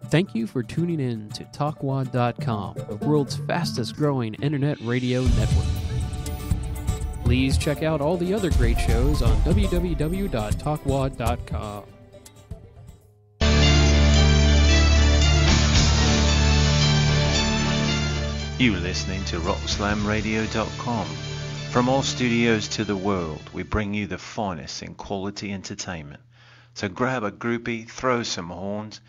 Thank you for tuning in to TalkWad.com, the world's fastest growing internet radio network. Please check out all the other great shows on www.talkwad.com. You're listening to RockSlamRadio.com. From all studios to the world, we bring you the finest in quality entertainment. So grab a groupie, throw some horns,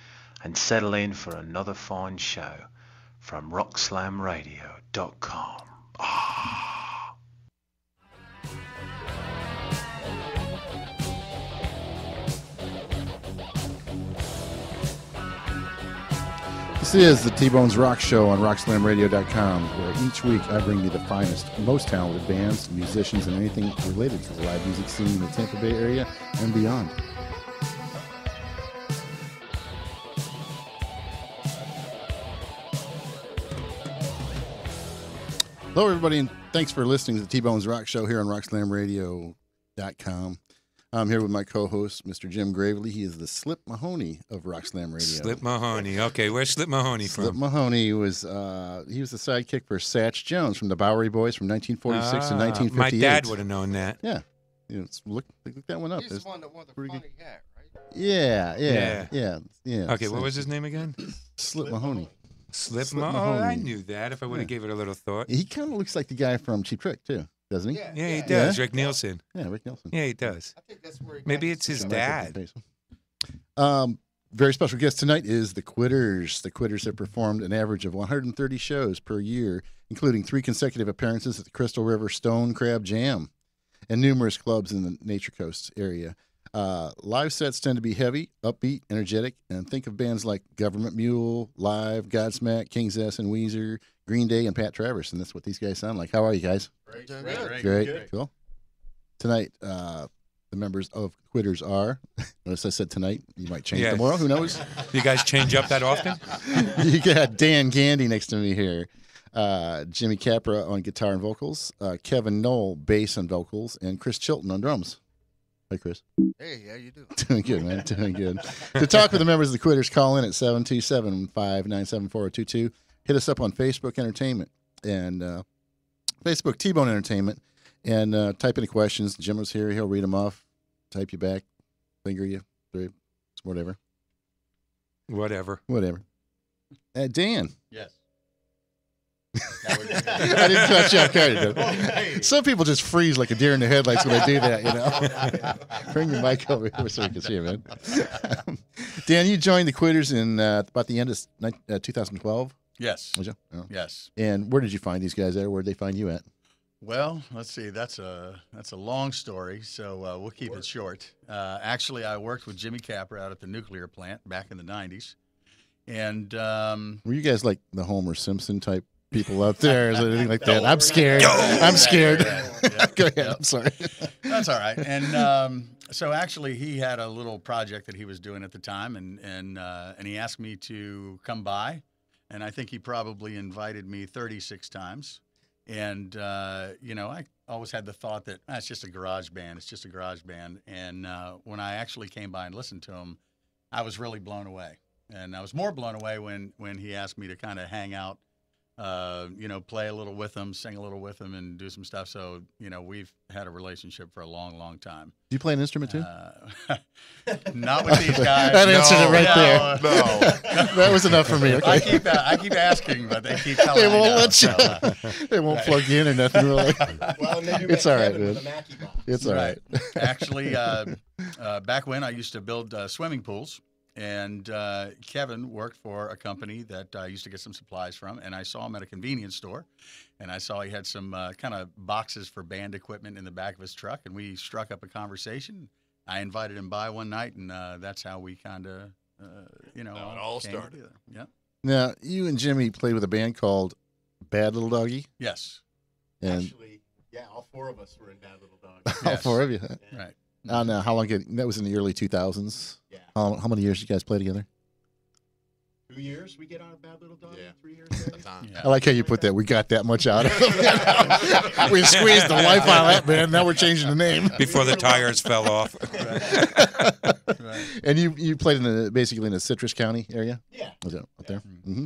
and settle in for another fine show from RockSlamRadio.com. This is the T-Bonez Rock Show on RockSlamRadio.com, where each week I bring you the finest, most talented bands, musicians, and anything related to the live music scene in the Tampa Bay area and beyond. Hello, everybody, and thanks for listening to the T-Bonez Rock Show here on RockSlamRadio.com. I'm here with my co-host, Mr. Jim Gravely. He is the Slip Mahoney of RockSlam Radio. Slip Mahoney. Okay, where's Slip Mahoney from? Slip Mahoney was the sidekick for Satch Jones from the Bowery Boys from 1946 to 1958. My dad would have known that. Yeah. Look that one up. He's the one that wore the funny hat, right? Yeah. Okay, what was his name again? Slip Mahoney. Slip Mahoney. Oh, I knew that if I would have gave it a little thought. He kind of looks like the guy from Cheap Trick, too. Doesn't he? Yeah, he does. Yeah. Rick Nielsen. Yeah, Rick Nielsen. Yeah, he does. I think that's where Maybe it's his dad. Very special guest tonight is the Quitters. The Quitters have performed an average of 130 shows per year, including 3 consecutive appearances at the Crystal River Stone Crab Jam and numerous clubs in the Nature Coast area. Live sets tend to be heavy, upbeat, energetic, and think of bands like Government Mule, Live, Godsmack, King's S and Weezer, Green Day, and Pat Travers, and that's what these guys sound like. How are you guys? Great. Cool. Tonight, the members of Quitters are, notice I said tonight, you might change tomorrow, who knows? You guys change up that often? You got Dan Gandy next to me here, Jimmy Capra on guitar and vocals, Kevin Knoll, bass and vocals, and Chris Chilton on drums. Hi, Chris. Hey, how you doing? Doing good, man. Doing good. To talk with the members of the Quitters, call in at 727-597-4022. Hit us up on Facebook Entertainment and Facebook T-Bone Entertainment, and type any questions. Jim was here. He'll read them off, type you back, finger you, whatever. Dan. Yes. I didn't catch you off guard. Some people just freeze like a deer in the headlights when I do that, you know. Bring your mic over here so we can see you, man. Dan, you joined the Quitters in about the end of 2012? Yes. Was you? Oh. Yes. And where did you find these guys at? Where did they find you at? Well, let's see. That's a long story, so we'll keep it short. Actually, I worked with Jimmy Capra out at the nuclear plant back in the 90s. And were you guys like the Homer Simpson type people out there? Is there anything like that? I'm scared. I'm scared. Go ahead. I'm sorry. That's all right. And so actually, he had a little project that he was doing at the time, and he asked me to come by, and I think he probably invited me 36 times. And I always had the thought that it's just a garage band. It's just a garage band. And when I actually came by and listened to him, I was really blown away. And I was more blown away when he asked me to kind of hang out, play a little with him, sing a little with him, and do some stuff. So, we've had a relationship for a long, long time. Do you play an instrument too? Not with these guys. That answered it right there. No. That was enough for me. Okay. I keep asking, but they keep telling me they won't no, let you. so. They won't plug you in or nothing really. Well, It's all right, man. It's all right. Actually, back when I used to build swimming pools. And Kevin worked for a company that I used to get some supplies from, and I saw him at a convenience store, and I saw he had some kind of boxes for band equipment in the back of his truck, and we struck up a conversation. I invited him by one night, and that's how we kind of, it all started. Together. Yeah. Now, you and Jimmy played with a band called Bad Little Doggy? Yes. And Actually, yeah, all 4 of us were in Bad Little Dog. all 4 of you? Right. Now, how long that was in the early 2000s? Yeah. How many years did you guys play together? 2 years we get on a Bad Little Dog? Yeah. 3 years maybe? Yeah. I like how you put that. We got that much out of it. We squeezed the life out of that, man. Now we're changing the name. Before the tires fell off. Right. And you played basically in the Citrus County area? Yeah. Was it up there? It Mm-hmm.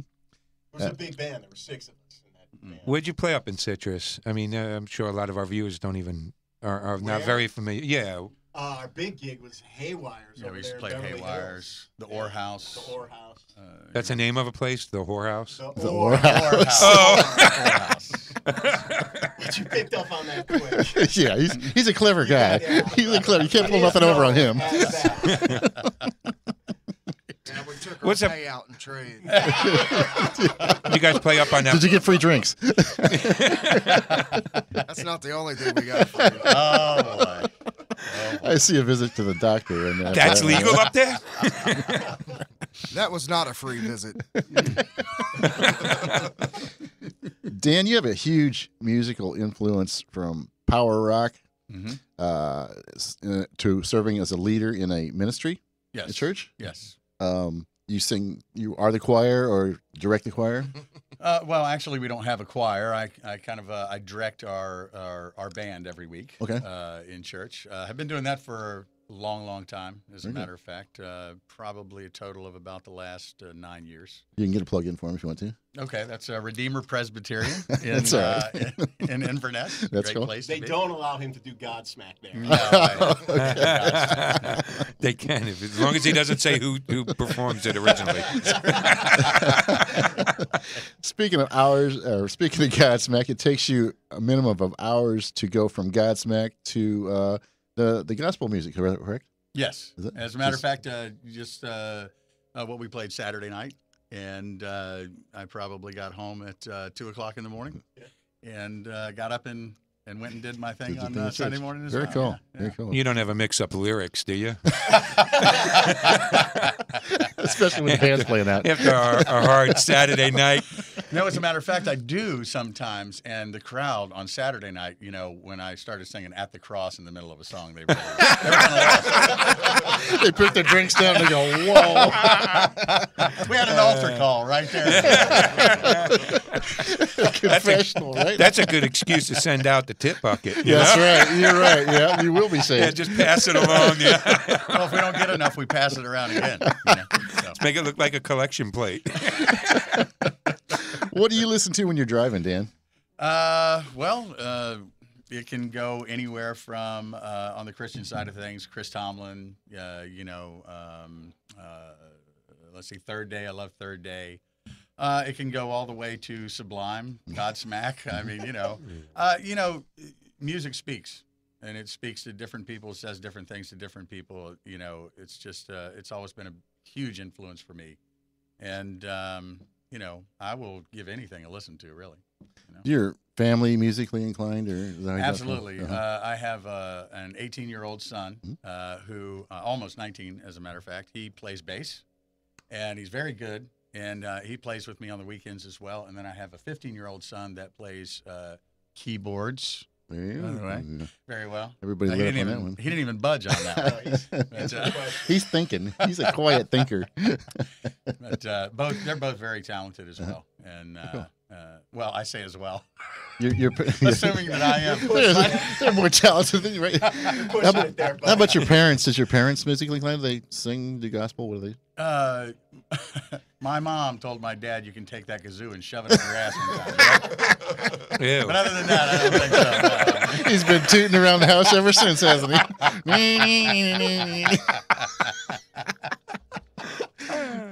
was a big band. There were 6 of us in that band. Where'd you play up in Citrus? I mean, I'm sure a lot of our viewers don't even are not Where? very familiar. Yeah. Our big gig was Haywires Yeah, over we used to there play in Beverly Haywires, Hills. the Orr House. The Orr House. That's the name of a place, the whorehouse. The Orr Orr House. House. But you picked up on that quick. Yeah, he's a clever guy. Yeah. He's a clever. You can't pull nothing over on him. Hands down. Yeah, we took our What's up? payout and trade. You guys play up on that. Did you get free drinks? That's not the only thing we got for you. Oh, boy. I see a visit to the doctor. And That's legal up there? That was not a free visit. Dan, you have a huge musical influence from power rock Mhm. to serving as a leader in a ministry, Yes. a church. Yes. You sing. You are the choir or direct the choir. Well, actually, we don't have a choir. I kind of I direct our band every week. Okay. In church, I've been doing that for a long time. As a Very good. matter of fact, probably a total of about the last 9 years. You can get a plug in for him if you want to. Okay, that's Redeemer Presbyterian in That's all right. in Inverness. That's Great cool. place They to be. don't allow him to do Godsmack there. No, They can, as long as he doesn't say who performs it originally. Speaking of hours, or speaking of Godsmack, it takes you a minimum of hours to go from Godsmack to the gospel music, correct? Yes. Is it? As a matter of Just- fact, just what we played Saturday night, and I probably got home at 2 o'clock in the morning, and got up and went and did my thing Did your on thing at Sunday church. morning as Very well. cool. Yeah, Very cool. You don't ever mix up lyrics, do you? Especially when the band's playing out. After a hard Saturday night. No, as a matter of fact, I do sometimes, and the crowd on Saturday night, when I started singing "At the Cross" in the middle of a song, they were kind of lost. They put their drinks down and they go, "Whoa!" We had an altar call right there. Confessional, right? That's a good excuse to send out the tip bucket. You That's know? right. You're right. Yeah, you will be saved. Yeah, just pass it along. Yeah. Well, if we don't get enough, we pass it around again. So. Make it look like a collection plate. What do you listen to when you're driving, Dan? It can go anywhere from on the Christian side of things, Chris Tomlin. Let's see, Third Day. I love Third Day. It can go all the way to Sublime, Godsmack. I mean, music speaks, and it speaks to different people. Says different things to different people. It's just it's always been a huge influence for me, and I will give anything a listen to, really. Your family musically inclined, or is that how you got Absolutely. from? Uh-huh. I have an 18-year-old son who, almost 19, as a matter of fact, he plays bass, and he's very good, and he plays with me on the weekends as well. And then I have a 15-year-old son that plays keyboards Yeah. by the way. very well. Everybody He lit up didn't on that even- one. He didn't even budge on that one. But, He's thinking. He's a quiet thinker. but they're both very talented as well. And well, I say as well, You're assuming that I am. they're more talented than you, right? Pushing it there, How about your parents? Is your parents musically inclined? Do they sing, do gospel? What are they? My mom told my dad, "You can take that kazoo and shove it up your ass one time." Right? Ew. But other than that, I don't think so. He's been tooting around the house ever since, hasn't he?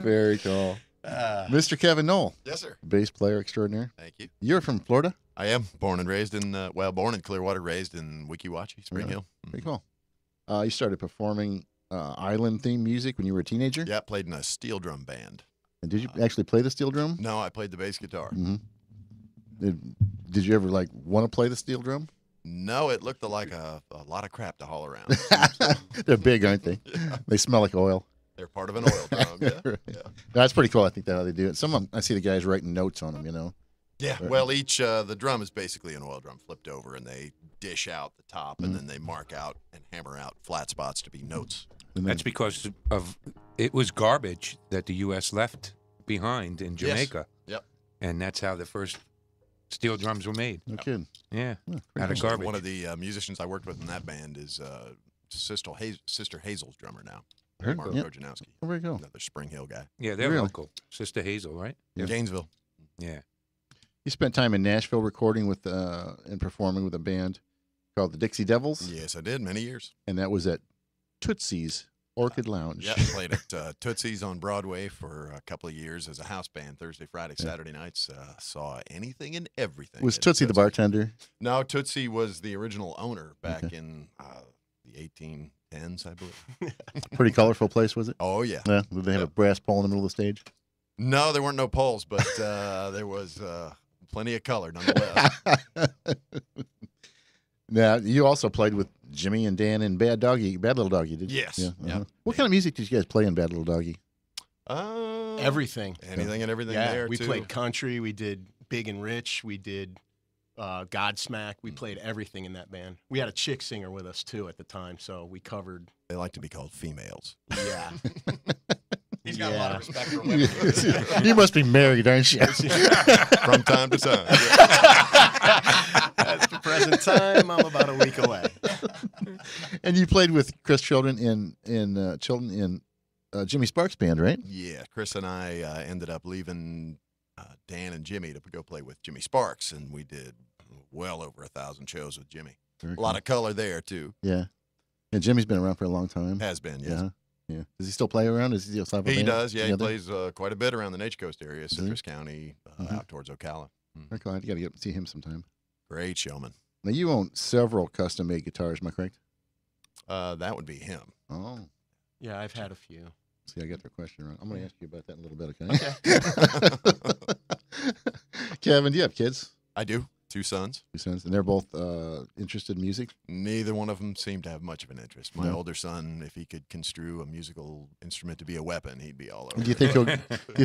Very cool. Mr. Kevin Knoll, Yes, sir. bass player extraordinaire. Thank you. You're from Florida? I am born and raised in, born in Clearwater, raised in Weeki Wachee, Spring Really? Hill. Very cool. You started performing island theme music when you were a teenager? Yeah, played in a steel drum band. And did you actually play the steel drum? No, I played the bass guitar. Mm-hmm. Did you ever want to play the steel drum? No, it looked like a lot of crap to haul around. They're big, aren't they? They smell like oil. They're part of an oil drum. Yeah. Right. Yeah. That's pretty cool. I think that's how they do it. Some of them, I see the guys writing notes on them, Yeah, well, each the drum is basically an oil drum flipped over, and they dish out the top, and then they mark out and hammer out flat spots to be notes. And then- That's because of it was garbage that the U.S. left behind in Yes. Jamaica. Yep. And that's how the first steel drums were made. No kidding. Yeah, pretty out of Actually, garbage. one of the musicians I worked with in that band is Sister Hazel's drummer now. Heard Mark that. Rojanowski, Where we go? another Spring Hill guy. Yeah, they're Really? local. Sister Hazel, right? Gainesville. Yeah. You spent time in Nashville recording with and performing with a band called the Dixie Devils, Yes, I did, many years. and that was at Tootsie's Orchid Lounge. Yeah, played at Tootsie's on Broadway for a couple of years as a house band, Thursday, Friday, Saturday nights. Saw anything and everything. Was at Tootsie the bartender? No, Tootsie was the original owner back in the 1810s, I believe. Pretty colorful place, was it? Oh, yeah. Yeah. Did they have a brass pole in the middle of the stage? No, there weren't no poles, but there was plenty of color nonetheless. Now, you also played with Jimmy and Dan in Bad Little Doggy, did you? Yes. Yeah. Yeah. What kind of music did you guys play in Bad Little Doggy? Everything. Anything and everything Yeah, there, we too. played country. We did Big and Rich. We did Godsmack. We played everything in that band. We had a chick singer with us too at the time, so we covered. They like to be called females. Yeah. He's got a lot of Yeah. respect for women. You must be married, aren't you? From time to time. At the present time, I'm about a week away. And you played with Chris Chilton in Jimmy Sparks' band, right? Yeah, Chris and I ended up leaving Dan and Jimmy to go play with Jimmy Sparks, and we did well over 1,000 shows with Jimmy. Very A lot of color there, too. Yeah. And Jimmy's been around for a long time. Has been, yes. Yeah. Yeah. Does he still play around? Does he still have a He band does, yeah. He together? plays quite a bit around the Nature Coast area, he? Citrus County, Mhm. out towards Ocala. Very cool. You got to get see him sometime. Great showman. Now, you own several custom-made guitars, am I correct? That would be him. Oh. Yeah, I've had a few. See, I got the question wrong. I'm going to ask you about that in a little bit, okay? Kevin, do you have kids? I do. 2 sons. 2 sons, and they're both interested in music? Neither one of them seem to have much of an interest. My No. older son, if he could construe a musical instrument to be a weapon, he'd be all over. Do you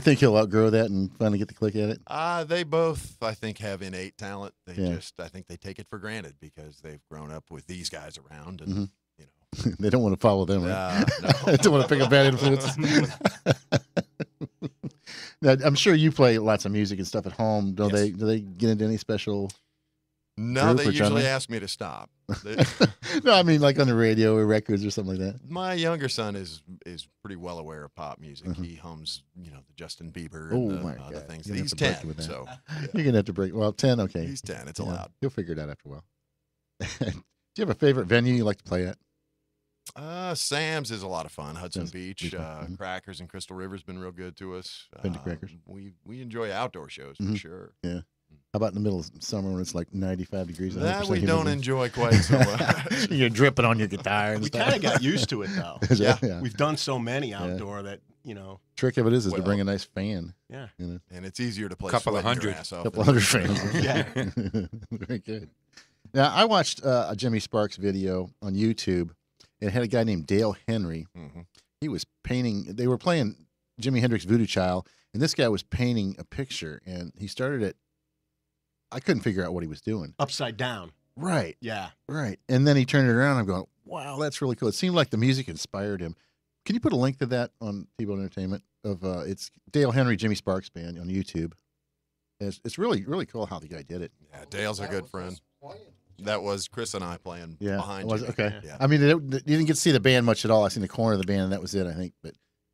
think he'll outgrow that and finally get the click at it? They both, I think, have innate talent. They Yeah. I think they take it for granted because they've grown up with these guys around, and Mhm. you know, They don't want to follow them, right? no. They don't want to pick up bad influences. Now, I'm sure you play lots of music and stuff at home. Do Yes. they get into any special? No, Group they or usually genre? ask me to stop. They- No, I mean like on the radio or records or something like that. My younger son is pretty well aware of pop music. Mhm. He hums, the Justin Bieber Oh, and my the other God. things. You're gonna He's have to break 10, with that. so You're gonna have to break. Well, 10, okay. he's 10. It's Yeah, allowed. You'll figure it out after a while. Do you have a favorite venue you like to play at? Sam's is a lot of fun. Hudson Sam's Beach, Beach, mhm. Crackers in Crystal River's been real good to us. Been to Crackers? We enjoy outdoor shows for Mhm. sure. How about in the middle of summer when it's like 95 degrees? That 100% we don't humidity? enjoy quite so much. You're dripping on your guitar and We stuff. kind of got used to it though. Yeah. We've done so many outdoor that Trick of it is to Well- bring a nice fan. Yeah. You know, And it's easier to play Couple of sweating your hundred. ass off a couple than- hundred fans. Yeah. Very good. Now, I watched a Jimmy Sparks video on YouTube. It had a guy named Dale Henry. Mhm. He was painting. They were playing Jimi Hendrix Voodoo Child, and this guy was painting a picture. And he started it. I couldn't figure out what he was doing. Upside down. Right, Yeah. right. And then he turned it around. I'm going, wow, that's really cool. It seemed like the music inspired him. Can you put a link to that on T-Bonez Entertainment? It's Dale Henry Jimmy Sparks Band on YouTube. It's really really cool how the guy did it. Yeah, Dale's a good friend. That was Chris and I playing Yeah, behind was you. okay. Yeah. I mean, you didn't get to see the band much at all. I seen the corner of the band, and that was it, I think.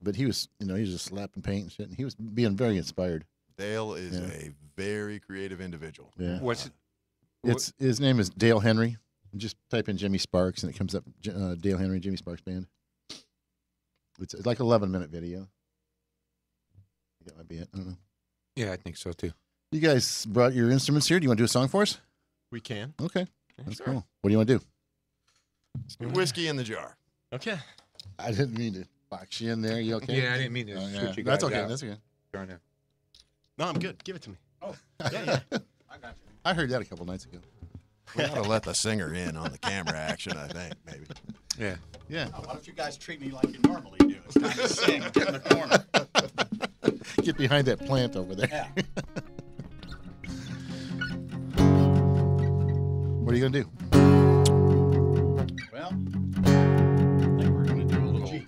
But he was, he was just slapping paint and shit, and he was being very inspired. Dale is Yeah. a very creative individual. Yeah, What's it? it's his name is Dale Henry. Just type in Jimmy Sparks, and it comes up Dale Henry Jimmy Sparks Band. It's like an 11-minute video. I think that might be it. I don't know. Yeah, I think so too. You guys brought your instruments here. Do you want to do a song for us? We can. Okay, that's Sure. cool. What do you want to do? Let's do whiskey in the jar. Okay. I didn't mean to box you in there. You okay? Yeah, I didn't mean to Oh, yeah. switch you That's guys okay. out. That's okay. Darn it. No, I'm good. Give it to me. Oh, Yeah. I got you. I heard that a couple nights ago. We ought to let the singer in on the camera action, I think, maybe. Yeah. Yeah. Oh, why don't you guys treat me like you normally do? It's time to sing. Get in the corner. Get behind that plant over there. Yeah. What are you gonna do? Well, I think we're gonna do a little.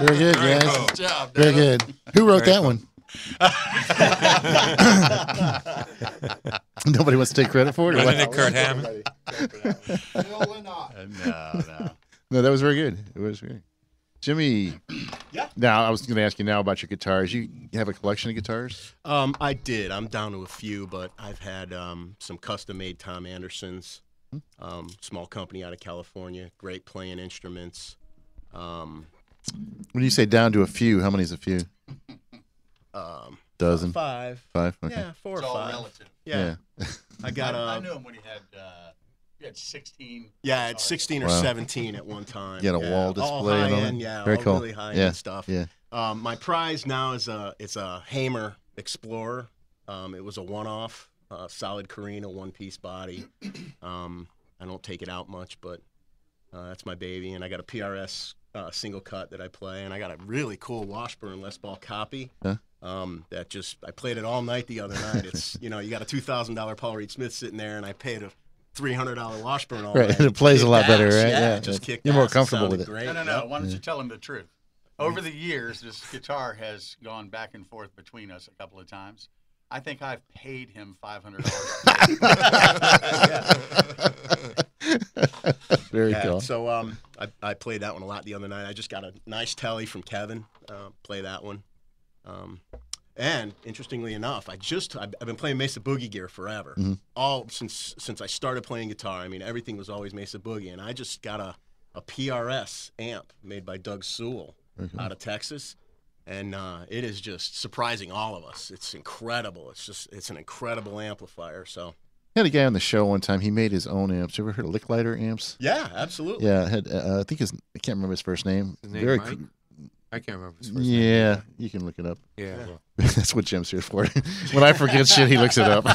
Very good, guys. Good job, Very Dan. good. Who wrote that one? Nobody wants to take credit for it? Or Wasn't what? it Kurt Hammond? No. No, that was very good. It was very good. Jimmy. Yeah. Now, I was going to ask you now about your guitars. You have a collection of guitars? I did. I'm down to a few, but I've had some custom-made Tom Andersons, small company out of California, great playing instruments. When you say down to a few, how many is a few? Dozen? Five. Five? Okay. Yeah, 4 It's or all 5. relative. Yeah. I got I knew him when he had 16. Yeah, I had 16 or Wow. 17 at one time. You had a wall All display and all high that? end, yeah, Very all cool. really high Yeah, end stuff. yeah. My prize now is a Hamer Explorer. It was a one-off, solid Carina, one-piece body. I don't take it out much, but that's my baby. And I got a PRS single cut that I play, and I got a really cool Washburn Les Paul copy. Huh? That just I played it all night the other night. It's you got a $2,000 Paul Reed Smith sitting there, and I paid a $300 Washburn all Right, night. and it plays a lot Kicked better, ass. right? Yeah, Yeah, it just yeah. kicked You're more ass. comfortable Sounded with it. Great. No. Yep. Why don't you tell him the truth? Over the years, this guitar has gone back and forth between us a couple of times. I think I've paid him $500. Very Yeah, cool. so I played that one a lot the other night. I just got a nice telly from Kevin. Play that one. And interestingly enough, I've been playing Mesa Boogie gear forever. All since I started playing guitar. I mean, everything was always Mesa Boogie, and I just got a PRS amp made by Doug Sewell out of Texas, and it is just surprising all of us. It's incredible. It's an incredible amplifier. So I had a guy on the show one time. He made his own amps. You ever heard of Licklighter amps? yeah, absolutely. Yeah, I think I can't remember his first name. His name Very Mike? cr- I can't remember his first name. Yeah, you can look it up. Yeah. Well, That's what Jim's here for. When I forget shit, he looks it up.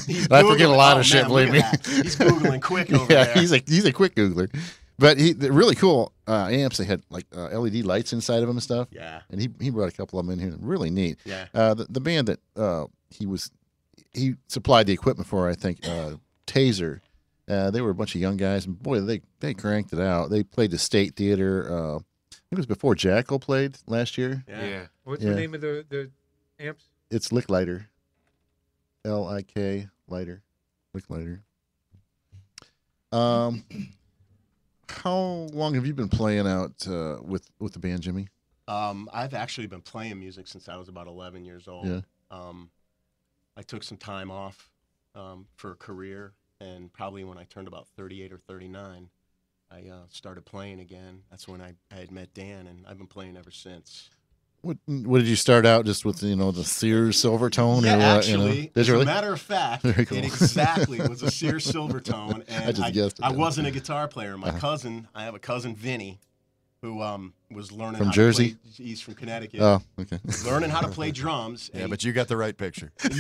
He's I forget a Googling. lot Oh, of shit, man, believe me. look at that. He's Googling quick over Yeah, there. he's a quick Googler. But they're really cool amps. They had like LED lights inside of them and stuff. Yeah. And he brought a couple of them in here. Really neat. Yeah. The band that he supplied the equipment for, I think, Taser. They were a bunch of young guys, and boy, they cranked it out. They played the State Theater. I think it was before Jackal played last year. yeah. What's Yeah. the name of the amps? It's Licklighter. L-I-K lighter. Licklighter. How long have you been playing out with the band, Jimmy? I've actually been playing music since I was about 11 years old. Yeah. I took some time off for a career, and probably when I turned about 38 or 39, I started playing again. That's when I had met Dan, and I've been playing ever since. What did you start out just with? The Sears Silvertone, Yeah, or what? actually, Did as you a really? matter of fact, Very cool. it exactly was a Sears Silvertone, and I just guessed it. I wasn't a guitar player. My cousin, I have a cousin Vinny, who was learning From how Jersey? to play. He's from Connecticut. Oh, okay. Learning how to play drums. Yeah, and but you got the right picture. yeah,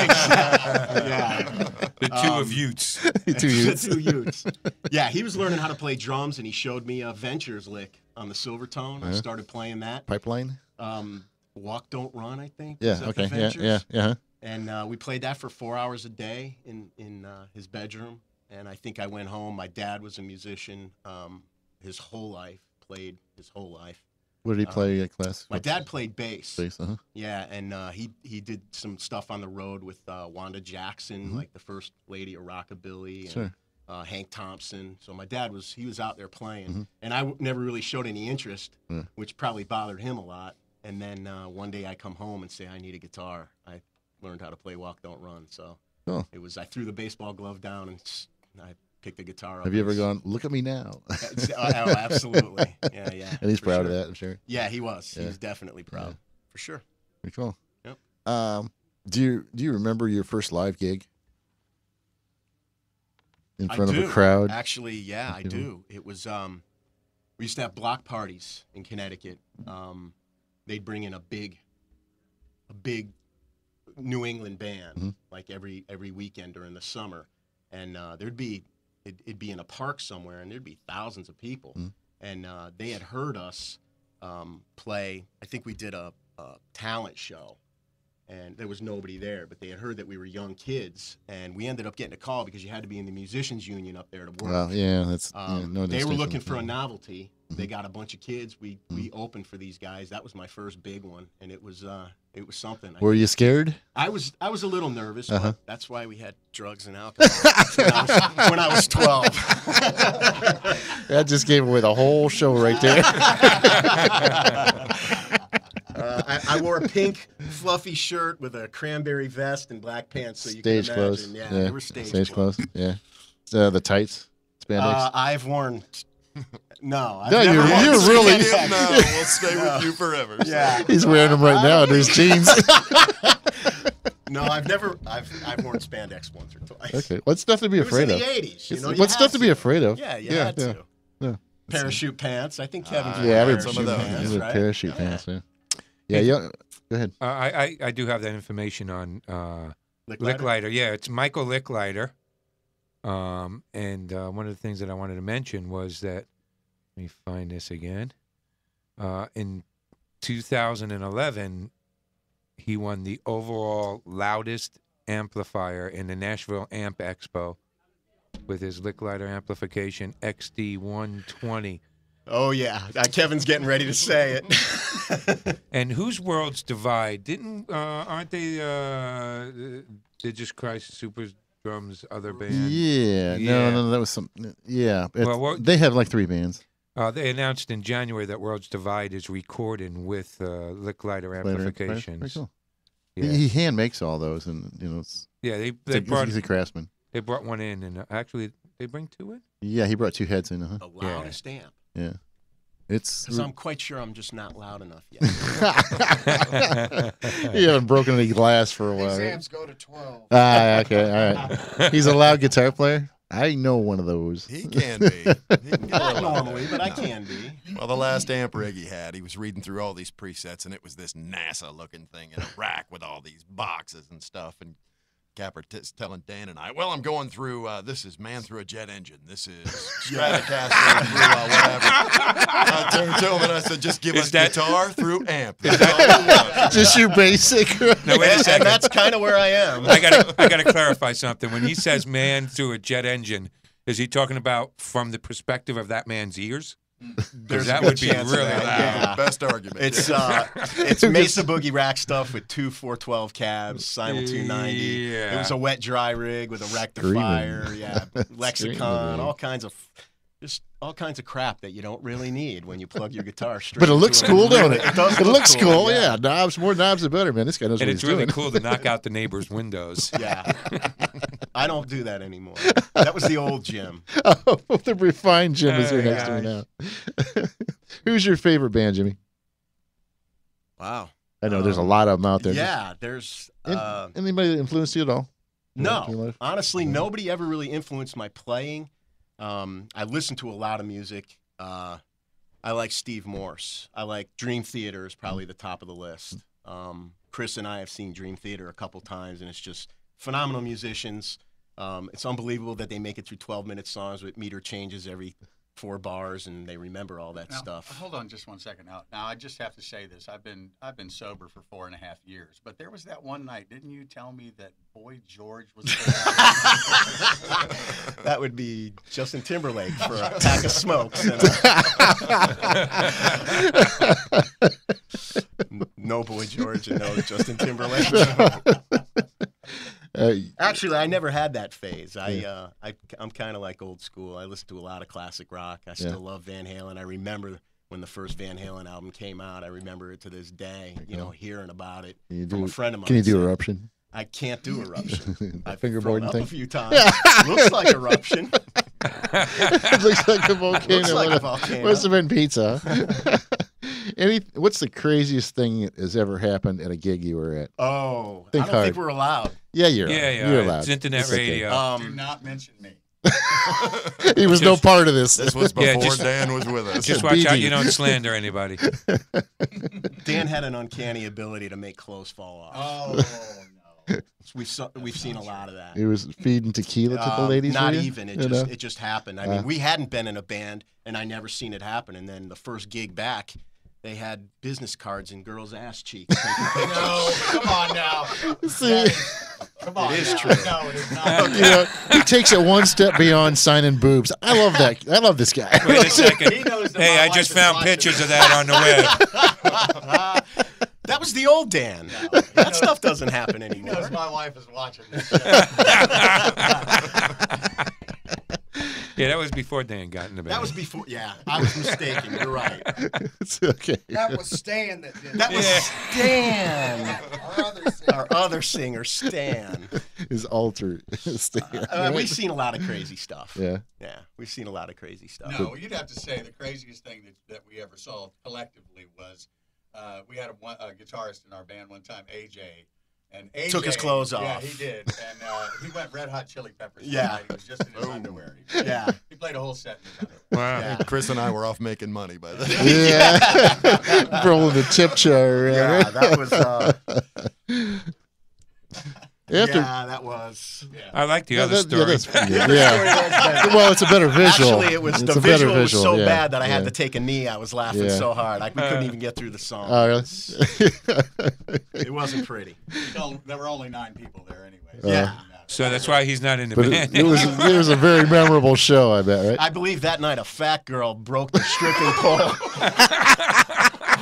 exactly. Yeah. The two of Utes. Two Utes. Two Utes. Yeah, he was learning how to play drums, and he showed me a Ventures lick on the Silvertone. I started playing that. Pipeline. Walk, Don't Run, I think. Yeah. Was that the Okay. Yeah. Ventures? Yeah. And we played that for 4 hours a day in his bedroom. And I think I went home. My dad was a musician his whole life, played his whole life. What did he play at class? My dad played bass. Bass. Uh-huh. Yeah, and he did some stuff on the road with Wanda Jackson, like the first lady of rockabilly, and Sure. Hank Thompson. So my dad was out there playing, and I never really showed any interest, which probably bothered him a lot. And then one day I come home and say I need a guitar. I learned how to play Walk Don't Run, so Oh. it was I threw the baseball glove down and I picked the guitar up. Have you ever gone? Look at me now. Oh, absolutely. Yeah. And he's for proud of sure. that, I'm sure. Yeah, he was. Yeah. He was definitely proud, for sure. Pretty cool. Yep. Do you remember your first live gig? In I front of do. a crowd? Actually, yeah, I do. It was we used to have block parties in Connecticut. They'd bring in a big New England band like every weekend during the summer, and it'd be in a park somewhere, and there'd be thousands of people, and they had heard us play. I think we did a talent show. And there was nobody there, but they had heard that we were young kids, and we ended up getting a call because you had to be in the musicians union up there to work. Well, yeah, that's no they were distinction. looking for a novelty, They got a bunch of kids. We opened for these guys. That was my first big one, and it was something. Were you scared? I was a little nervous, but that's why we had drugs and alcohol when I was 12. That just gave away the whole show right there. I wore a pink fluffy shirt with a cranberry vest and black pants, so you can Stage imagine. clothes. Yeah, they were stage clothes. Yeah. The tights, spandex. I've worn. No, I've No, never you're worn really. spandex. No, we'll stay with you forever. So. Yeah. He's wearing them right now. There's jeans. No, I've never. I've worn spandex once or twice. Okay, what's stuff to be It was afraid in of? the 80s. You know, you What's had stuff to be afraid of? Yeah, you had to. Yeah. Parachute pants. I think Kevin's Yeah, wearing every- some parachute of those. pants, Yeah, right? parachute pants. Yeah. Go ahead. I do have that information on Licklider? Licklider. Yeah, it's Michael Licklider. And one of the things that I wanted to mention was that, let me find this again. In 2011, he won the overall loudest amplifier in the Nashville Amp Expo with his Licklider amplification XD120. Oh yeah, Kevin's getting ready to say it. And Whose Worlds Divide? Aren't they Jesus Christ Super Drums other band? Yeah. No, that was some. Yeah. Well, they have like 3 bands. They announced in January that Worlds Divide is recording with Licklider amplifications. Very cool. Yeah, He hand makes all those, and yeah. He's a craftsman. They brought one in, and actually they bring 2 in. Yeah, he brought 2 heads in. The loudest amp. Yeah. It's. Because I'm quite sure I'm just not loud enough yet. You haven't broken any glass for a while. These Right? amps go to 12. Okay, all right. He's a loud guitar player. I know one of those. He can be. He can get a Not little normally, but I No. can be. Well, the last amp rig he had, he was reading through all these presets, and it was this NASA-looking thing in a rack with all these boxes and stuff. And Capper telling Dan and I, well, I'm going through, this is Man Through a Jet Engine. This is Stratocaster through whatever. I turned to him and I said, just give us guitar through amp. That's all we want. Just your basic. No, wait a And second. that's kind of where I am. I gotta clarify something. When he says "man through a jet engine," is he talking about from the perspective of that man's ears? Because that would be chance of really that, loud. yeah. Best argument. It's it's Mesa Boogie rack stuff with 2 412 cabs, Simul 290. Yeah. It was a wet dry rig with a rectifier, lexicon, all kinds of crap that you don't really need when you plug your guitar straight. But it into looks a- cool, don't it? It does. It look looks cool. yeah. Yeah, more knobs the better, man. This guy knows And what it's he's really doing. cool to knock out the neighbor's windows. Yeah. I don't do that anymore. That was the old Jim. Oh, the refined Jim is here next to me Yeah. now. Who's your favorite band, Jimmy? Wow. I know there's a lot of them out there. Yeah, there's Anybody that influenced you at all? In your no. life? Honestly, nobody ever really influenced my playing. I listen to a lot of music. I like Steve Morse. I like Dream Theater is probably the top of the list. Chris and I have seen Dream Theater a couple times, and it's just phenomenal musicians. It's unbelievable that they make it through 12-minute songs with meter changes every 4 bars, and they remember all that Now, stuff. Hold on just one second. Now I just have to say this. I've been sober for 4.5 years, but there was that one night. Didn't you tell me that Boy George was there? That would be Justin Timberlake for a pack of smokes. And no Boy George and no Justin Timberlake. Actually, I never had that phase. I'm kind of like old school. I listen to a lot of classic rock. I still love Van Halen. I remember when the first Van Halen album came out. I remember it to this day. Hearing about it from a friend of mine. Can you do said, Eruption? I can't do Eruption. I've fingerboarding thrown up thing? a few times. Looks like Eruption. It looks like a volcano. Looks like a volcano. Must have been pizza. What's the craziest thing that has ever happened at a gig you were at? Oh, Think I don't hard. think we're allowed. Yeah, you're Yeah. allowed. It's internet It's okay. radio. Do not mention me. He was no part of this. This was Yeah, before just- Dan was with us. Just watch out BG. you don't slander anybody. Dan had an uncanny ability to make clothes fall off. Oh no. We've seen a lot of that. He was feeding tequila to the ladies. Not were you? even. It just happened. I mean, we hadn't been in a band, and I never seen it happen. And then the first gig back, they had business cards in girls' ass cheeks. Taking pictures. No, come on now. See, Come on. It is now. true. No, it is not. You know, he takes it one step beyond signing boobs. I love that. I love this guy. Wait a second. He knows that Hey, my I wife just is found watching. pictures of that on the web. That was the old Dan. That stuff doesn't happen He anymore. knows my wife is watching this show. Yeah, that was before Dan got in the band. That was before. Yeah, I was mistaken. You're right. It's okay. That was Stan that did That it. was Stan, Our other singer. our other singer, Stan. His alter. We've seen a lot of crazy stuff. Yeah. Yeah, we've seen a lot of crazy stuff. No, you'd have to say the craziest thing that we ever saw collectively was we had a guitarist in our band one time, AJ. And AJ Took his clothes Yeah, off. he did. And he went Red Hot Chili Peppers. Yeah. That night. He was just in his underwear. Yeah. He played a whole set in his underwear. Wow. Yeah. Chris and I were off making money by then. Yeah. Rolling the tip jar around. Yeah, that was. After, Yeah, that was. Yeah. I like the Yeah, other that- story. Yeah, that's pretty good. The Yeah. story was better. Well, it's a better visual. Actually, it was It's the a better visual was so yeah, bad that I had yeah. to take a knee. I was laughing Yeah. so hard. We couldn't even get through the song. Oh, really? It wasn't pretty. There were only 9 people there anyway. Yeah. So that's why he's not in the But band. it was a very memorable show, I bet, right? I believe that night a fat girl broke the stripping pole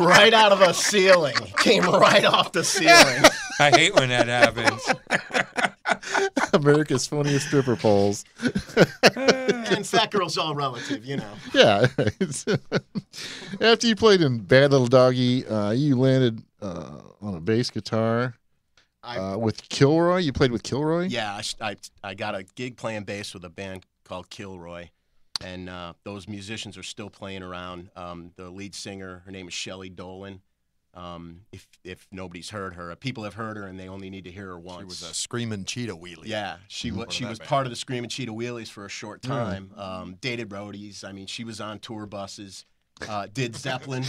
right out of a ceiling. Came right off the ceiling. I hate when that happens. America's funniest stripper poles. And fat girl's all relative, you know. Yeah. After you played in Bad Little Doggy, you landed on a bass guitar with Kilroy. You played with Kilroy? Yeah, I got a gig playing bass with a band called Kilroy, and those musicians are still playing around. The lead singer, her name is Shelley Dolan. If nobody's heard her, people have heard her, and they only need to hear her once. She was a screaming cheetah wheelie. Yeah, she was that part of the Screaming Cheetah Wheelies for a short time. Dated roadies. I mean, she was on tour buses. Did Zeppelin.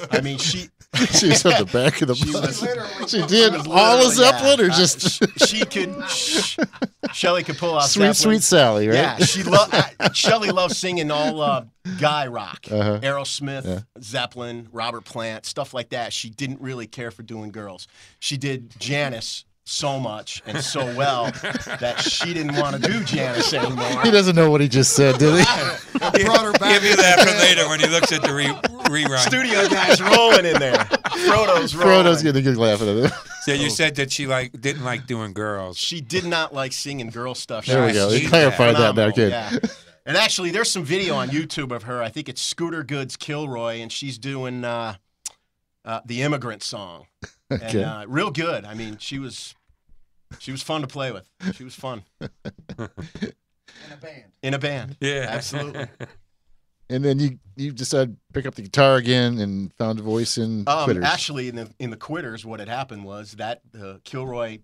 I mean, she She's on the back of the She bus. was She did was all of literally, Zeppelin, or yeah. just she could. Shelley could pull off Sweet Zeppelin. Sally, right? Yeah, Shelley loves singing all guy rock, Aerosmith, Zeppelin, Robert Plant, stuff like that. She didn't really care for doing girls. She did Janis so much and so well that she didn't want to do Janis anymore. He doesn't know what he just said, did he? Brought her back. He'll be laughing later when he looks at the rerun. Studio guys rolling in there. Frodo's rolling. Frodo's getting a good laugh out of it. So you said that she didn't like doing girls. She did not like singing girl stuff. There we go. She's We clarified that now, phenomenal, kid. yeah. And actually, there's some video on YouTube of her. I think it's Scooter Good's Kilroy, and she's doing the Immigrant Song. Okay. And real good. I mean, she was fun to play with. She was fun. In a band. In a band. Yeah. Absolutely. And then you decided to pick up the guitar again and found a voice in Quitters. Actually, in the Quitters, what had happened was that Kilroy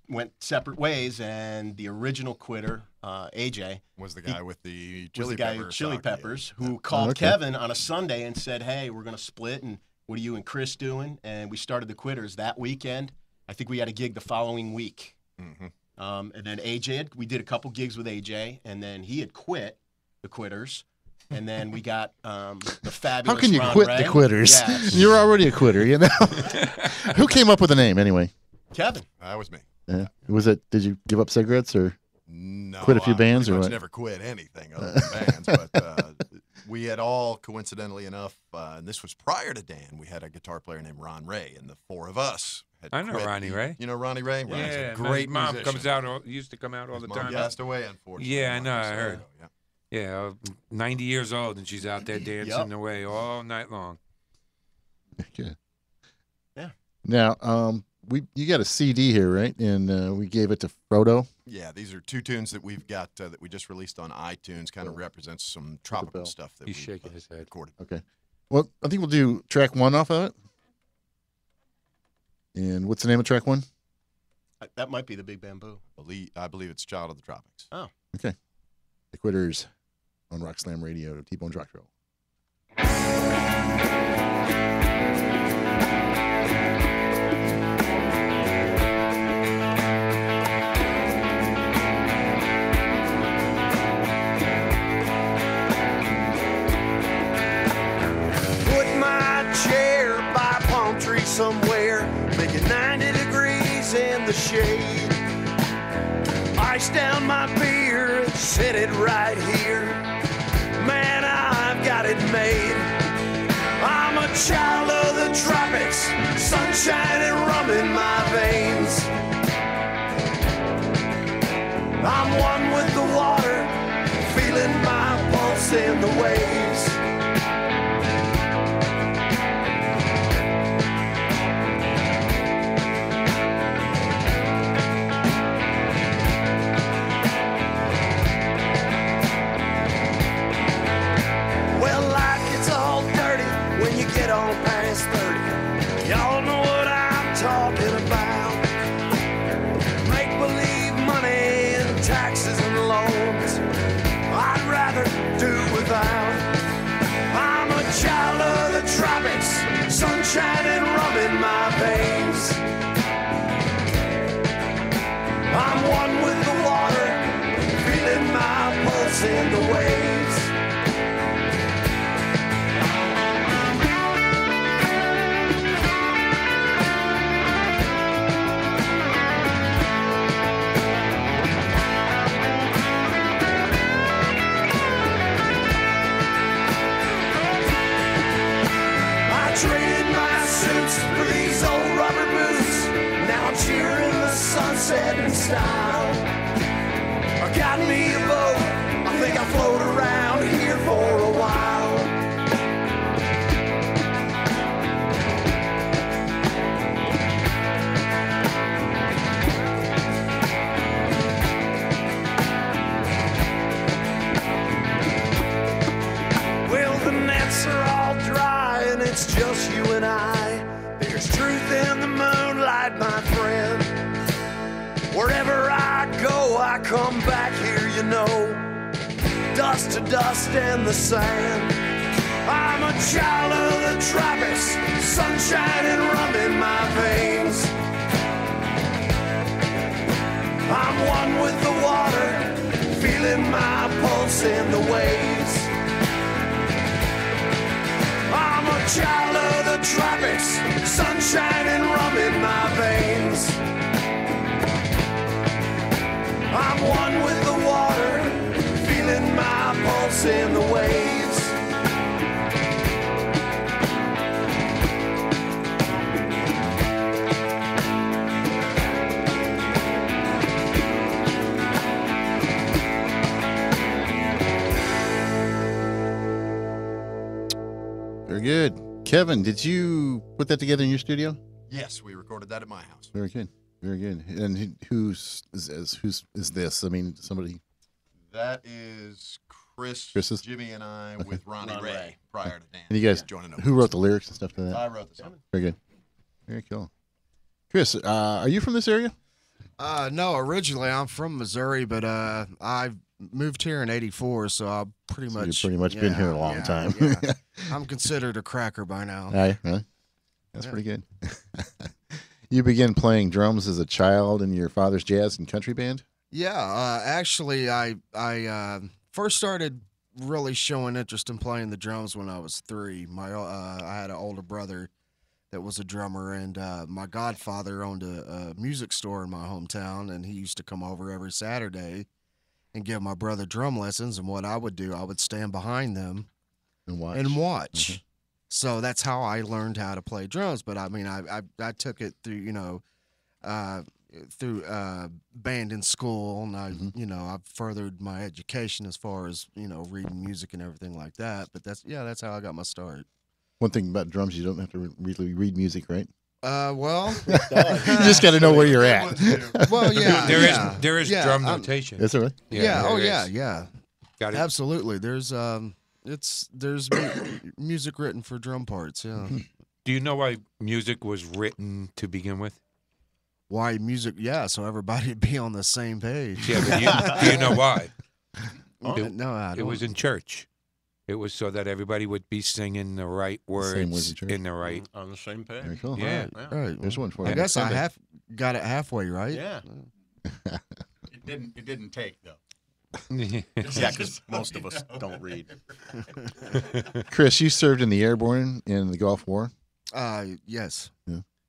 went separate ways, and the original Quitter, AJ, Was the guy with the was the chili guy pepper with Chili sock, Peppers yeah. who called okay. Kevin on a Sunday and said, "Hey, we're going to split, and what are you and Chris doing?" And we started the Quitters that weekend. I think we had a gig the following week. Mhm. And then AJ, we did a couple gigs with AJ, and then he had quit the Quitters. And then we got the fabulous How can you Ron quit Ray. the Quitters? Yeah. You're already a quitter, you know? Who came up with the name anyway? Kevin. That was me. Yeah. Was it? Did you give up cigarettes or? No, Quit a few I bands pretty or much what? never quit anything other than bands, but we had all, coincidentally enough, and this was prior to Dan, we had a guitar player named Ron Ray, and the four of us had I know quit. Ronnie Ray. You know Ronnie Ray? Ronnie's Yeah, a great my mom musician. comes out. Used to come out all His the mom time. passed away, unfortunately. Yeah, I know, I So, heard. yeah. Yeah, 90 years old, and she's out there dancing Yup. away all night long. Yeah. Yeah. Now, you got a CD here, right? And we gave it to Frodo. Yeah, these are two tunes that we've got that we just released on iTunes. Kind of represents some tropical bell. stuff that He's we've shaking his head. recorded. Okay. Well, I think we'll do track 1 off of it. And what's the name of track 1? That might be the Big Bamboo. I believe it's Child of the Tropics. Okay. The Quitters on Rock Slam Radio, T-Bonez Rock Show. Put my chair by a palm tree somewhere, make it 90 degrees in the shade. ice down my beer, sit it right here. Man, I've got it made. I'm a child of the tropics, sunshine and rum in my veins. I'm one with the water, feeling my pulse in the waves. Well, life gets all dirty when you get on past 30. Y'all know what I'm talking about. Make-believe money and taxes and loans, I'd rather do without. I'm a child of the tropics, sunshine and rum in my veins. I'm one with the water, feeling my pulse in the waves. Traded my suits for these old rubber boots. Now I'm cheering the sunset in style. I got me a boat, I think I'll float around here for a while. Well, the nets are all dry and it's just you and I. There's truth in the moonlight, my friend. Wherever I go, I come back here, you know. Dust to dust and the sand. I'm a child of the tropics, sunshine and rum in my veins. I'm one with the water, feeling my pulse in the waves. I'm a child of the tropics, sunshine and rum in my veins. I'm one with the water, feeling my pulse in the waves. Very good. Kevin, did you put that together in your studio? Yes, we recorded that at my house. Very good. Very good. And who's this? I mean, somebody. That is Chris's? Jimmy, and I with Ronnie Ron Ray, Ray. prior to Dan. And you guys, joining who wrote the lyrics and stuff to that? I wrote the song. Very good. Very cool. Chris, are you from this area? No, originally I'm from Missouri, but I moved here in '84, so I've pretty much You've pretty much been here a long time. Yeah. I'm considered a cracker by now. Really? That's pretty good. You began playing drums as a child in your father's jazz and country band? Yeah, actually, I first started really showing interest in playing the drums when I was 3. I had an older brother that was a drummer, and my godfather owned a music store in my hometown, and he used to come over every Saturday and give my brother drum lessons. And what I would do, I would stand behind them And watch. Mm-hmm. So that's how I learned how to play drums. But I mean, I took it through, through band in school, and I furthered my education as far as reading music and everything like that. But that's how I got my start. One thing about drums, you don't have to really read music, right? Well, You just got to know where you're at. well, yeah, There is yeah, drum notation. That's all right. Yeah, there oh is. yeah. Got it. Absolutely. There's music written for drum parts. Yeah. Do you know why music was written to begin with? Why music? Yeah, so everybody'd be on the same page. Yeah, but do you know why? No, I don't. It was in church. It was so that everybody would be singing the right Same words words in church. in the right. On the same page. Very cool. Yeah. All right. There's one for I you. guess I got it halfway right. Yeah. It didn't take though. Yeah, because most of us don't read. Chris, you served in the airborne in the Gulf War. Yes.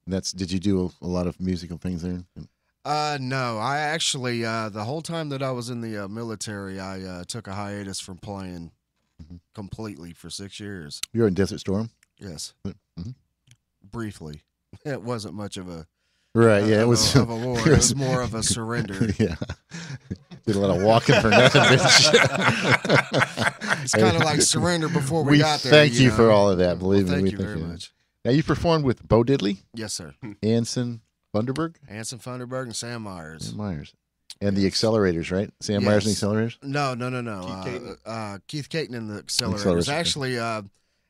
Did you do a lot of musical things there? No, I actually the whole time that I was in the military, I took a hiatus from playing completely for 6 years. You're in Desert Storm? Yes, Mm-hmm. briefly. It wasn't much of a Right, yeah, it was of a war. It was more of a surrender. Yeah. Did a lot of walking for nothing, bitch. It's kind of like surrender before we got there. Thank you know? for all of that. Believe Well, me, thank we you very much. Now you performed with Bo Diddley, Yes, sir. Anson Funderburg, Anson Funderburg and Sam Myers. Sam Myers, and the Accelerators, right? Sam Myers and the Accelerators. No. Keith Caton and the Accelerators. Actually,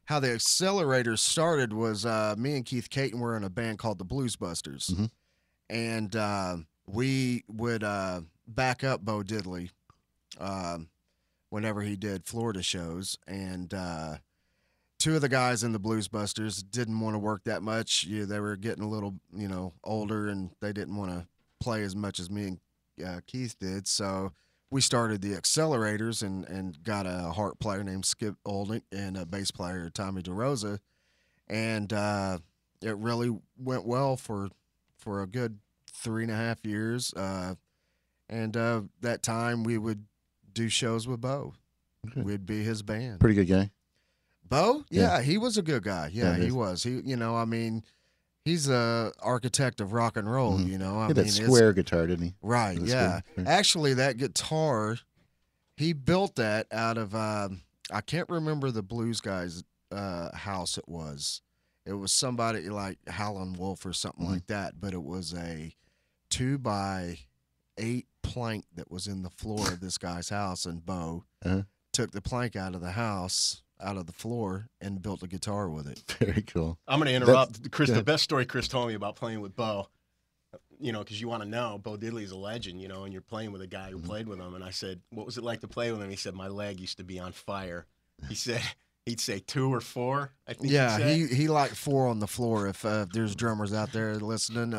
how the Accelerators started was me and Keith Caton were in a band called the Blues Busters, and we would back up Bo Diddley whenever he did Florida shows, and two of the guys in the Blues Busters didn't want to work that much. They were getting a little, older, and they didn't want to play as much as me and Keith did. So we started the Accelerators and got a harp player named Skip Olding and a bass player, Tommy DeRosa. And it really went well for a good 3.5 years. And that time we would do shows with Bo. Okay. We'd be his band. Pretty good guy. Bo? Yeah, he was a good guy. Yeah, he was. He's a architect of rock and roll, He had that square guitar, didn't he? Right, yeah. Right. Actually, that guitar, he built that out of, I can't remember the blues guy's house it was. It was somebody like Howlin' Wolf or something like that, but it was a 2x8 plank that was in the floor of this guy's house, and Bo took the plank out of the floor, and built a guitar with it. Very cool. I'm going to interrupt. Chris, the best story Chris told me about playing with Bo, because you want to know, Bo Diddley's a legend, and you're playing with a guy who played with him. And I said, what was it like to play with him? He said, my leg used to be on fire. He said, he'd say 2 or 4, I think. Yeah, he liked 4 on the floor. If there's drummers out there listening,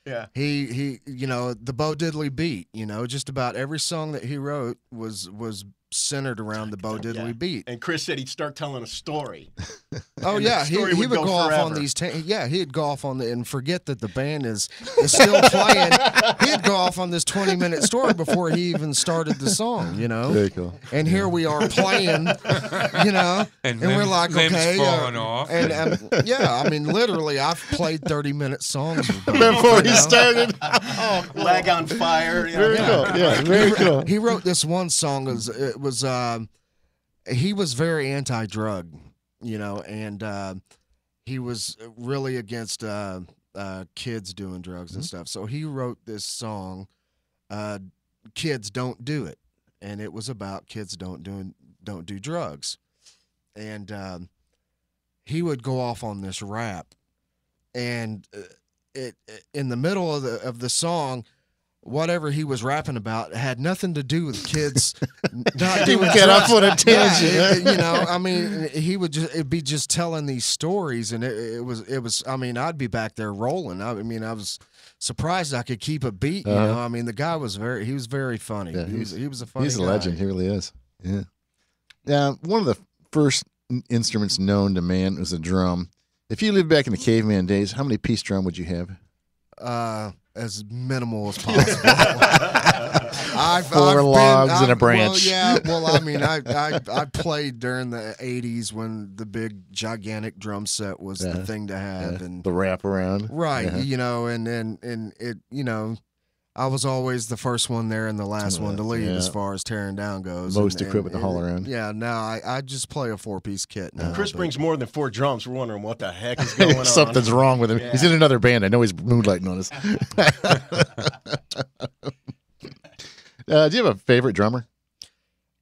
yeah, he the Bo Diddley beat. Just about every song that he wrote was centered around the Bo Diddley beat. And Chris said he'd start telling a story. Oh yeah, he would go off on these. He'd go off on and forget that the band is still playing. He'd go off on this 20-minute story before he even started the song. Very cool. And here we are playing. And we're like, okay, falling off. And literally, I've played 30-minute songs with Bo, before he started. Leg on fire. Very cool. Yeah, very cool. He wrote this one song. He was very anti-drug, and he was really against kids doing drugs and stuff. So he wrote this song, "Kids Don't Do It," and it was about kids don't do drugs. And he would go off on this rap, and it in the middle of the song, whatever he was rapping about had nothing to do with kids not doing get drugs. off on a tangent. He would be just telling these stories, and it was. I'd be back there rolling. I was surprised I could keep a beat. The guy was very funny. Yeah, he was a funny. He's a guy. legend. He really is. Yeah. Now, one of the first instruments known to man was a drum. If you lived back in the caveman days, how many piece drum would you have? As minimal as possible. I've logs and a branch. I played during the 80s when the big gigantic drum set was the thing to have, and the wraparound. Right, and it, I was always the first one there and the last one to leave as far as tearing down goes. Most equipment to haul around. Yeah, now I just play a 4-piece kit now. Chris brings more than 4 drums. We're wondering what the heck is going on. Something's wrong with him. Yeah. He's in another band. I know he's moonlighting on us. Do you have a favorite drummer?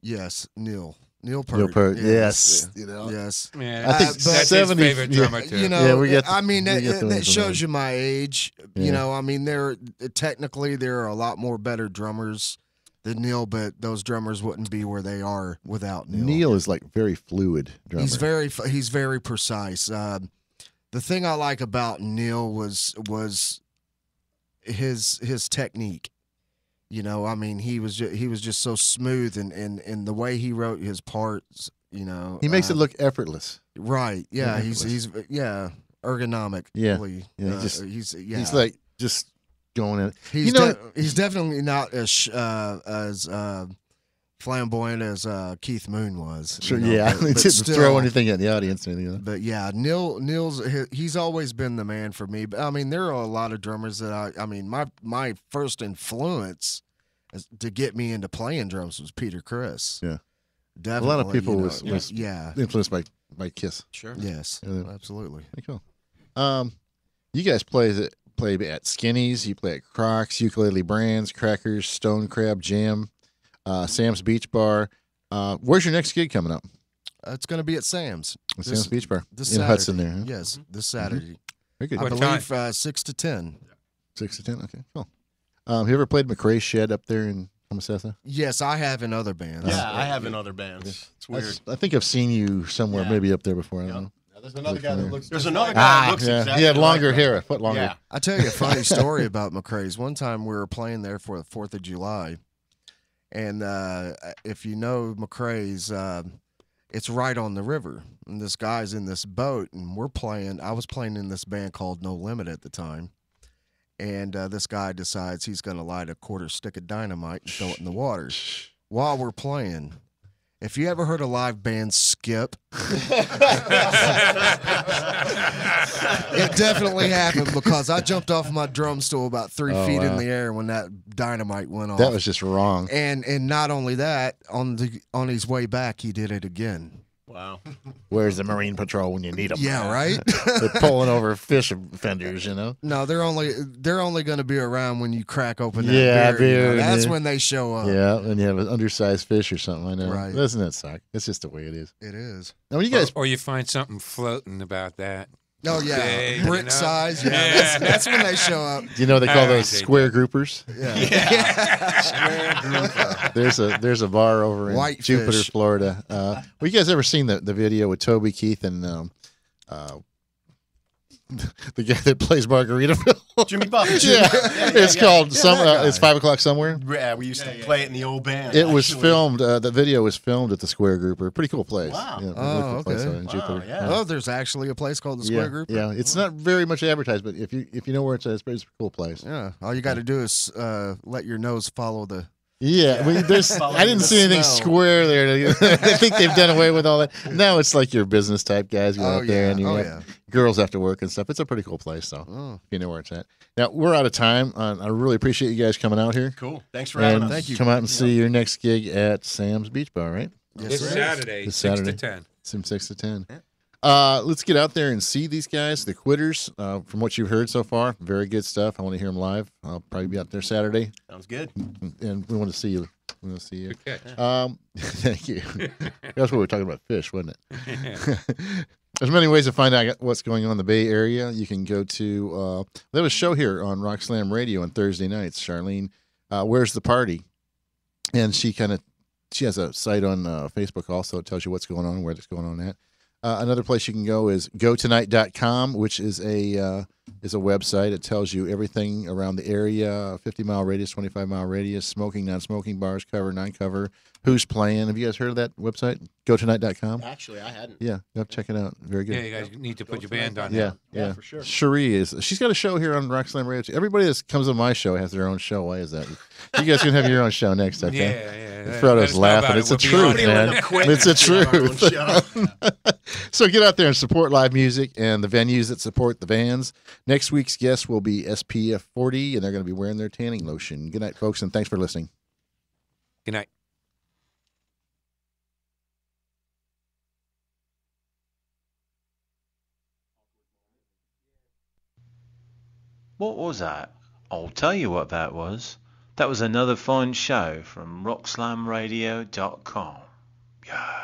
Yes, Neil Peart. Neil Peart. Yes. Yes. Yeah, I think that's 70, his favorite drummer too. That shows you my age. Yeah. Technically there are a lot more better drummers than Neil, but those drummers wouldn't be where they are without Neil. Neil is like very fluid drummer. He's very precise. The thing I like about Neil was his technique. He was just so smooth, and the way he wrote his parts. He makes it look effortless. Right. Yeah. He's ergonomic. Yeah. He's like just going in. He's he's definitely not as flamboyant as Keith Moon was. Sure, you know, yeah. but Didn't still, throw anything at the audience or anything. But yeah, Neil's he's always been the man for me. But I mean, there are a lot of drummers that I mean, my first influence to get me into playing drums was Peter Criss. Yeah, definitely. A lot of people was influenced by Kiss. Sure. Yes, absolutely. Pretty cool. You guys play at Skinny's. You play at Crocs, Ukulele Brands, Crackers, Stone Crab Jam, Sam's Beach Bar. Where's your next gig coming up? It's going to be at Sam's. Sam's Beach Bar this in Saturday. Hudson there. Huh? Yes, this Saturday. Very good. I believe 6 to 10. 6 to 10. Okay, cool. Have you ever played McRae's Shed up there in Homosassa? Yes, I have in other bands. Yeah, I have in other bands. It's weird. I think I've seen you somewhere, maybe up there before. I don't know. There's another guy that looks. There's another guy that looks exactly. He had longer like hair, a foot longer. Yeah. I'll tell you a funny story about McRae's. One time we were playing there for the 4th of July. And if you know McRae's, it's right on the river. And this guy's in this boat, and I was playing in this band called No Limit at the time. And this guy decides he's going to light a quarter stick of dynamite and throw it in the water while we're playing. If you ever heard a live band skip, it definitely happened because I jumped off my drum stool about 3 feet in the air when that dynamite went off. That was just wrong. And not only that, on his way back, he did it again. Wow. Where's the Marine Patrol when you need them? Yeah, right? They're pulling over fish offenders, you know? No, they're only going to be around when you crack open that beer. You know? That's when they show up. Yeah, and you have an undersized fish or something. I know. Right. Doesn't that suck? It's just the way it is. It is. Now, when you guys, or you find something floating about that. Oh, yeah. Big, Brick size. Yeah. That's when they show up. Do you know they call those square groupers? Yeah. Square grouper. There's a bar over in Whitefish. Jupiter, Florida. Well, you guys ever seen the video with Toby Keith and the guy that plays Margaritaville? Jimmy Buffett. Yeah. It's called it's 5 o'clock somewhere. Yeah, we used to play it in the old band. It was filmed. The video was filmed at the Square Grouper. Pretty cool place. Wow. Yeah, Oh, really cool place okay. in Jupiter. yeah. Oh, there's actually a place called the Square Group. Yeah, it's not very much advertised, but if you know where it's at, it's a cool place. Yeah. All you got to do is let your nose follow the. Yeah, I didn't the see anything smell. square there. I think they've done away with all that. Now it's like your business type guys go out there and you have girls after work and stuff. It's a pretty cool place, though. Oh. If you know where it's at. Now we're out of time. I really appreciate you guys coming out here. Cool. Thanks for having And us. Thank you. come out and see your next gig at Sam's Beach Bar, right? This Saturday, This 6 Saturday. to 10. Sim 6 to 10. Let's get out there and see these guys, the Quitters. From what you've heard so far, very good stuff. I want to hear them live. I'll probably be out there Saturday, Sounds good. and we want to see you. We want to see you. Good catch. Thank you. That's what we were talking about, fish, wasn't it? There's many ways to find out what's going on in the Bay Area. You can go to they have a show here on Rock Slam Radio on Thursday nights. Charlene, Where's the Party? And she has a site on Facebook also. It tells you what's going on, where it's going on at. Another place you can go is gotonight.com, which is a website. It tells you everything around the area, 50-mile radius, 25-mile radius, smoking, non-smoking, bars, cover, non-cover, who's playing. Have you guys heard of that website, gotonight.com? Actually, I hadn't. Yeah, go check it out. Very good. Yeah, you guys need to put your band on Yeah, there. yeah, for sure. Cherie she's got a show here on Rock Slam Radio. Everybody that comes on my show has their own show. Why is that? You guys can have your own show next, okay? Yeah. Frodo's laughing. It's the truth, man. It's the truth. So get out there and support live music and the venues that support the bands. Next week's guest will be SPF 40, and they're going to be wearing their tanning lotion. Good night, folks, and thanks for listening. Good night. What was that? I'll tell you what that was. That was another fine show from rockslamradio.com. Yeah.